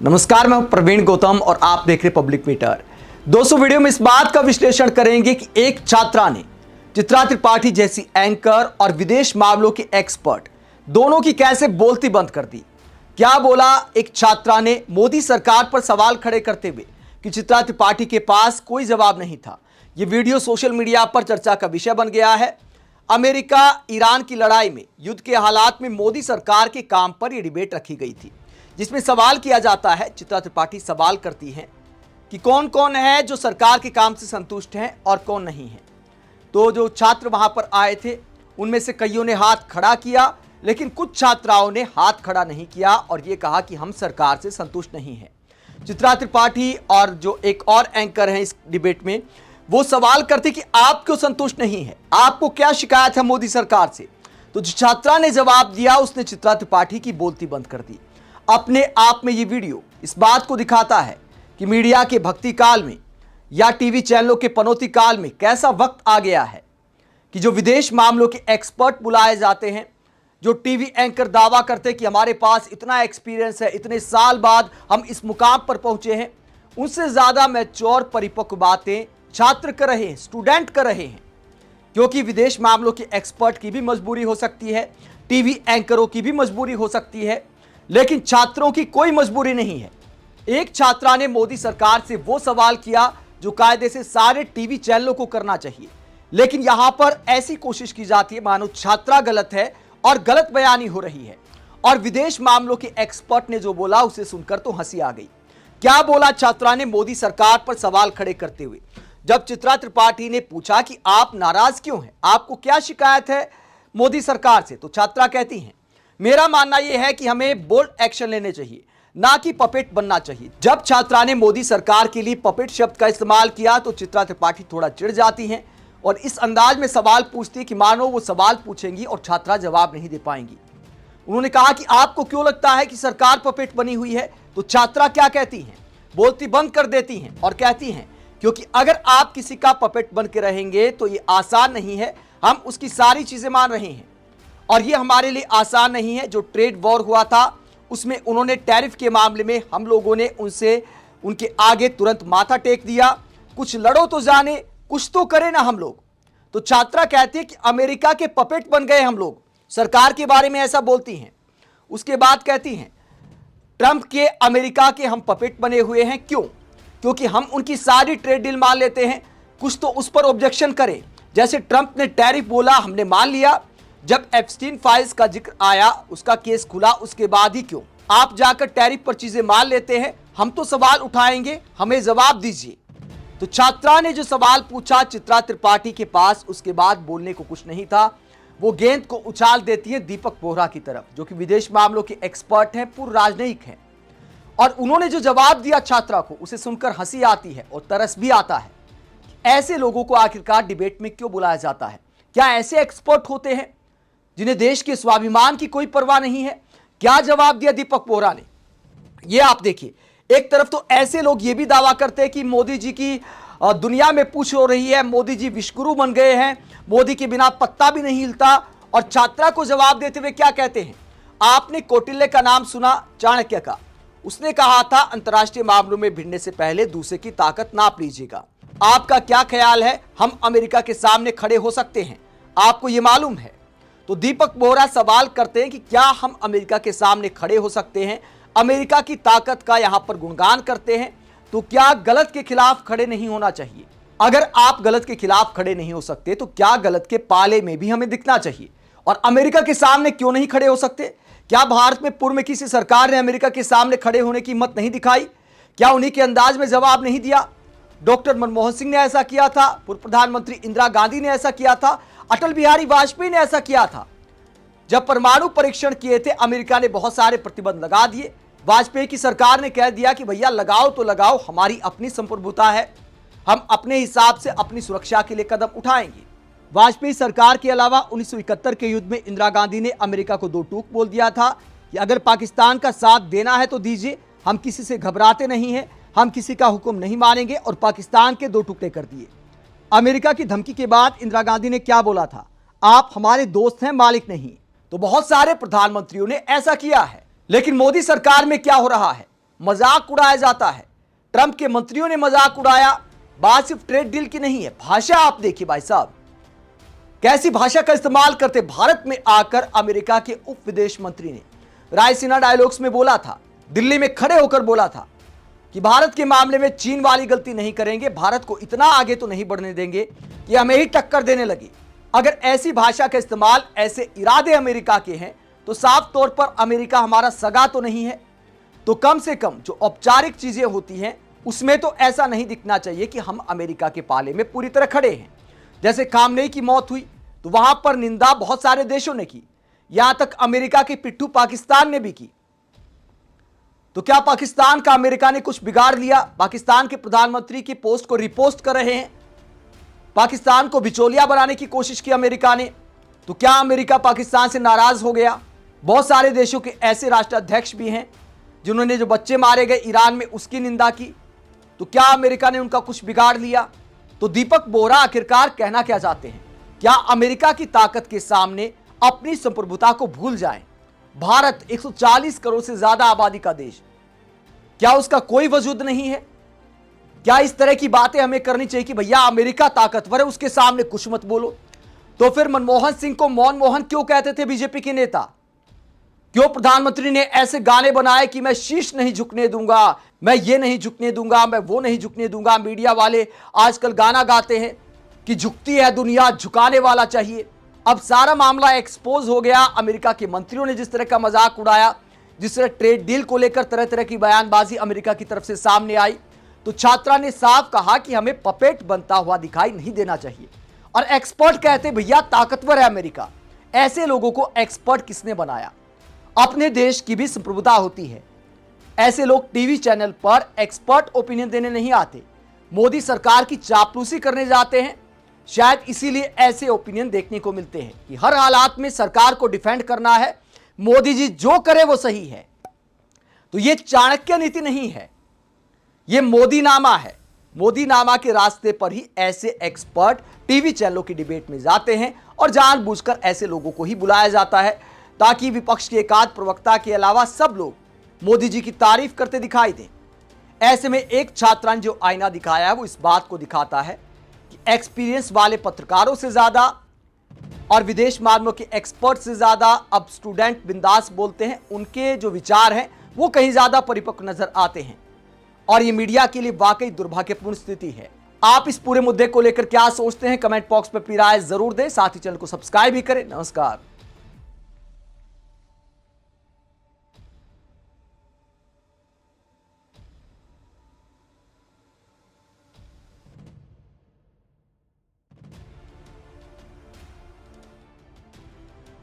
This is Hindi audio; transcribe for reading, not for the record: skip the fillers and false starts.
नमस्कार, मैं प्रवीण गौतम और आप देख रहे पब्लिक मीटर। दोस्तों, वीडियो में इस बात का विश्लेषण करेंगे कि एक छात्रा ने चित्रा त्रिपाठी जैसी एंकर और विदेश मामलों के एक्सपर्ट दोनों की कैसे बोलती बंद कर दी। क्या बोला एक छात्रा ने मोदी सरकार पर सवाल खड़े करते हुए कि चित्रा त्रिपाठी के पास कोई जवाब नहीं था। यह वीडियो सोशल मीडिया पर चर्चा का विषय बन गया है। अमेरिका ईरान की लड़ाई में युद्ध के हालात में मोदी सरकार के काम पर यह डिबेट रखी गई थी, जिसमें सवाल किया जाता है। चित्रा त्रिपाठी सवाल करती हैं कि कौन कौन है जो सरकार के काम से संतुष्ट हैं और कौन नहीं है। तो जो छात्र वहां पर आए थे उनमें से कईयों ने हाथ खड़ा किया, लेकिन कुछ छात्राओं ने हाथ खड़ा नहीं किया और ये कहा कि हम सरकार से संतुष्ट नहीं हैं। चित्रा त्रिपाठी और जो एक और एंकर हैं इस डिबेट में, वो सवाल करते कि आप क्यों संतुष्ट नहीं है, आपको क्या शिकायत है मोदी सरकार से। तो जो छात्रा ने जवाब दिया उसने चित्रा त्रिपाठी की बोलती बंद कर दी। अपने आप में ये वीडियो इस बात को दिखाता है कि मीडिया के भक्ति काल में या टीवी चैनलों के पनौती काल में कैसा वक्त आ गया है कि जो विदेश मामलों के एक्सपर्ट बुलाए जाते हैं, जो टीवी एंकर दावा करते हैं कि हमारे पास इतना एक्सपीरियंस है, इतने साल बाद हम इस मुकाम पर पहुंचे हैं, उनसे ज्यादा मैच्योर परिपक्व बातें छात्र कर रहे हैं, स्टूडेंट कर रहे हैं। क्योंकि विदेश मामलों के एक्सपर्ट की भी मजबूरी हो सकती है, टीवी एंकरों की भी मजबूरी हो सकती है, लेकिन छात्रों की कोई मजबूरी नहीं है। एक छात्रा ने मोदी सरकार से वो सवाल किया जो कायदे से सारे टीवी चैनलों को करना चाहिए, लेकिन यहां पर ऐसी कोशिश की जाती है मानो छात्रा गलत है और गलत बयानी हो रही है। और विदेश मामलों के एक्सपर्ट ने जो बोला उसे सुनकर तो हंसी आ गई। क्या बोला छात्रा ने मोदी सरकार पर सवाल खड़े करते हुए? जब चित्रा त्रिपाठी ने पूछा कि आप नाराज क्यों हैं, आपको क्या शिकायत है मोदी सरकार से, तो छात्रा कहती हैं, मेरा मानना यह है कि हमें बोल्ड एक्शन लेने चाहिए, ना कि पपेट बनना चाहिए। जब छात्रा ने मोदी सरकार के लिए पपेट शब्द का इस्तेमाल किया तो चित्रा त्रिपाठी थोड़ा चिढ़ जाती हैं और इस अंदाज में सवाल पूछती कि मानो वो सवाल पूछेंगी और छात्रा जवाब नहीं दे पाएंगी। उन्होंने कहा कि आपको क्यों लगता है कि सरकार पपेट बनी हुई है? तो छात्रा क्या कहती हैं, बोलती बंद कर देती हैं और कहती हैं, क्योंकि अगर आप किसी का पपेट बन के रहेंगे तो ये आसान नहीं है। हम उसकी सारी चीजें मान रहे हैं और ये हमारे लिए आसान नहीं है। जो ट्रेड वॉर हुआ था उसमें उन्होंने टैरिफ के मामले में हम लोगों ने उनके आगे तुरंत माथा टेक दिया। कुछ लड़ो तो जाने, कुछ तो करें ना हम लोग। तो छात्रा कहती है कि अमेरिका के पपेट बन गए हम लोग, सरकार के बारे में ऐसा बोलती हैं। उसके बाद कहती हैं, ट्रंप के अमेरिका के हम पपेट बने हुए हैं। क्यों? क्योंकि हम उनकी सारी ट्रेड डील मान लेते हैं, कुछ तो उस पर ऑब्जेक्शन करें। जैसे ट्रंप ने टैरिफ बोला, हमने मान लिया। जब एप्स्टीन फाइल्स का जिक्र आया, उसका केस खुला, उसके बाद ही क्यों आप जाकर टैरिफ पर चीजें मान लेते हैं? हम तो सवाल उठाएंगे, हमें जवाब दीजिए। तो छात्रा ने जो सवाल पूछा चित्रा त्रिपाठी के पास, उसके बाद बोलने को कुछ नहीं था। वो गेंद को उछाल देती है दीपक बोहरा की तरफ, जो कि विदेश मामलों के एक्सपर्ट हैं, पूर्व राजनयिक हैं। और उन्होंने जो जवाब दिया छात्रा को, उसे सुनकर हंसी आती है और तरस भी आता है। ऐसे लोगों को आखिरकार डिबेट में क्यों बुलाया जाता है? क्या ऐसे एक्सपर्ट होते हैं जिन्हें देश के स्वाभिमान की कोई परवाह नहीं है? क्या जवाब दिया दीपक बोहरा ने, ये आप देखिए। एक तरफ तो ऐसे लोग ये भी दावा करते हैं कि मोदी जी की दुनिया में पूछ हो रही है, मोदी जी विश्वगुरु बन गए हैं, मोदी के बिना पत्ता भी नहीं हिलता। और छात्रा को जवाब देते हुए क्या कहते हैं, आपने कौटिल्य का नाम सुना, चाणक्य का? उसने कहा था अंतर्राष्ट्रीय मामलों में भिड़ने से पहले दूसरे की ताकत नाप लीजिएगा। आपका क्या ख्याल है, हम अमेरिका के सामने खड़े हो सकते हैं? आपको यह मालूम है? तो दीपक बोहरा सवाल करते हैं कि क्या हम अमेरिका के सामने खड़े हो सकते हैं? अमेरिका की ताकत का यहां पर गुणगान करते हैं, तो क्या गलत के खिलाफ खड़े नहीं होना चाहिए? अगर आप गलत के खिलाफ खड़े नहीं हो सकते तो क्या गलत के पाले में भी हमें दिखना चाहिए? और अमेरिका के सामने क्यों नहीं खड़े हो सकते? क्या भारत में पूर्व में किसी सरकार ने अमेरिका के सामने खड़े होने की हिम्मत नहीं दिखाई? क्या उन्हीं के अंदाज में जवाब नहीं दिया? डॉक्टर मनमोहन सिंह ने ऐसा किया था, पूर्व प्रधानमंत्री इंदिरा गांधी ने ऐसा किया था, अटल बिहारी वाजपेयी ने ऐसा किया था। जब परमाणु परीक्षण किए थे, अमेरिका ने बहुत सारे प्रतिबंध लगा दिए। वाजपेयी की सरकार ने कह दिया कि भैया लगाओ तो लगाओ, हमारी अपनी संप्रभुता है, हम अपने हिसाब से अपनी सुरक्षा के लिए कदम उठाएंगे। वाजपेयी सरकार के अलावा 1971 के युद्ध में इंदिरा गांधी ने अमेरिका को दो टूक बोल दिया था कि अगर पाकिस्तान का साथ देना है तो दीजिए, हम किसी से घबराते नहीं हैं, हम किसी का हुक्म नहीं मानेंगे, और पाकिस्तान के दो टुकड़े कर दिए। अमेरिका की धमकी के बाद इंदिरा गांधी ने क्या बोला था, आप हमारे दोस्त हैं, मालिक नहीं। तो बहुत सारे प्रधानमंत्रियों ने ऐसा किया है। लेकिन मोदी सरकार में क्या हो रहा है? मजाक उड़ाया जाता है। ट्रंप के मंत्रियों ने मजाक उड़ाया। बात सिर्फ ट्रेड डील की नहीं है, भाषा आप देखिए भाई साहब, कैसी भाषा का इस्तेमाल करते। भारत में आकर अमेरिका के उप विदेश मंत्री ने रायसीना डायलॉग्स में बोला था, दिल्ली में खड़े होकर बोला था कि भारत के मामले में चीन वाली गलती नहीं करेंगे, भारत को इतना आगे तो नहीं बढ़ने देंगे कि हमें ही टक्कर देने लगे। अगर ऐसी भाषा का इस्तेमाल, ऐसे इरादे अमेरिका के हैं तो साफ तौर पर अमेरिका हमारा सगा तो नहीं है। तो कम से कम जो औपचारिक चीजें होती हैं उसमें तो ऐसा नहीं दिखना चाहिए कि हम अमेरिका के पाले में पूरी तरह खड़े हैं। जैसे खामनेई की मौत हुई तो वहां पर निंदा बहुत सारे देशों ने की, यहां तक अमेरिका के पिट्ठू पाकिस्तान ने भी की। तो क्या पाकिस्तान का अमेरिका ने कुछ बिगाड़ लिया? पाकिस्तान के प्रधानमंत्री की पोस्ट को रिपोस्ट कर रहे हैं, पाकिस्तान को बिचौलिया बनाने की कोशिश की अमेरिका ने। तो क्या अमेरिका पाकिस्तान से नाराज हो गया? बहुत सारे देशों के ऐसे राष्ट्राध्यक्ष भी हैं जिन्होंने जो बच्चे मारे गए ईरान में उसकी निंदा की। तो क्या अमेरिका ने उनका कुछ बिगाड़ लिया? तो दीपक बोहरा आखिरकार कहना क्या चाहते हैं? क्या अमेरिका की ताकत के सामने अपनी संप्रभुता को भूल जाएं? भारत 140 करोड़ से ज्यादा आबादी का देश, क्या उसका कोई वजूद नहीं है? क्या इस तरह की बातें हमें करनी चाहिए कि भैया अमेरिका ताकतवर है, उसके सामने कुछ मत बोलो? तो फिर मनमोहन सिंह को मौन मोहन क्यों कहते थे बीजेपी के नेता? क्यों प्रधानमंत्री ने ऐसे गाने बनाए कि मैं शीश नहीं झुकने दूंगा, मैं ये नहीं झुकने दूंगा, मैं वो नहीं झुकने दूंगा? मीडिया वाले आजकल गाना गाते हैं कि झुकती है दुनिया, झुकाने वाला चाहिए। अब सारा मामला एक्सपोज हो गया। अमेरिका के मंत्रियों ने जिस तरह का मजाक उड़ाया, जिस तरह ट्रेड डील को लेकर तरह तरह की बयानबाजी अमेरिका की तरफ से सामने आई, तो छात्रा ने साफ कहा कि हमें पपेट बनता हुआ दिखाई नहीं देना चाहिए। और एक्सपर्ट कहते भैया ताकतवर है अमेरिका। ऐसे लोगों को एक्सपर्ट किसने बनाया? अपने देश की भी संप्रभुता होती है। ऐसे लोग टीवी चैनल पर एक्सपर्ट ओपिनियन देने नहीं आते, मोदी सरकार की चापलूसी करने जाते हैं। शायद इसीलिए ऐसे ओपिनियन देखने को मिलते हैं कि हर हालात में सरकार को डिफेंड करना है, मोदी जी जो करे वो सही है। तो ये चाणक्य नीति नहीं है, ये मोदी नामा है। मोदी नामा के रास्ते पर ही ऐसे एक्सपर्ट टीवी चैनलों की डिबेट में जाते हैं और जानबूझकर ऐसे लोगों को ही बुलाया जाता है ताकि विपक्ष के एकाध प्रवक्ता के अलावा सब लोग मोदी जी की तारीफ करते दिखाई दें। ऐसे में एक छात्रा ने जो आईना दिखाया है वो इस बात को दिखाता है कि एक्सपीरियंस वाले पत्रकारों से ज्यादा और विदेश मामलों के एक्सपर्ट से ज्यादा अब स्टूडेंट बिंदास बोलते हैं, उनके जो विचार हैं वो कहीं ज्यादा परिपक्व नजर आते हैं। और ये मीडिया के लिए वाकई दुर्भाग्यपूर्ण स्थिति है। आप इस पूरे मुद्दे को लेकर क्या सोचते हैं? कमेंट बॉक्स में अपनी राय जरूर दें, साथ ही चैनल को सब्सक्राइब भी करें। नमस्कार।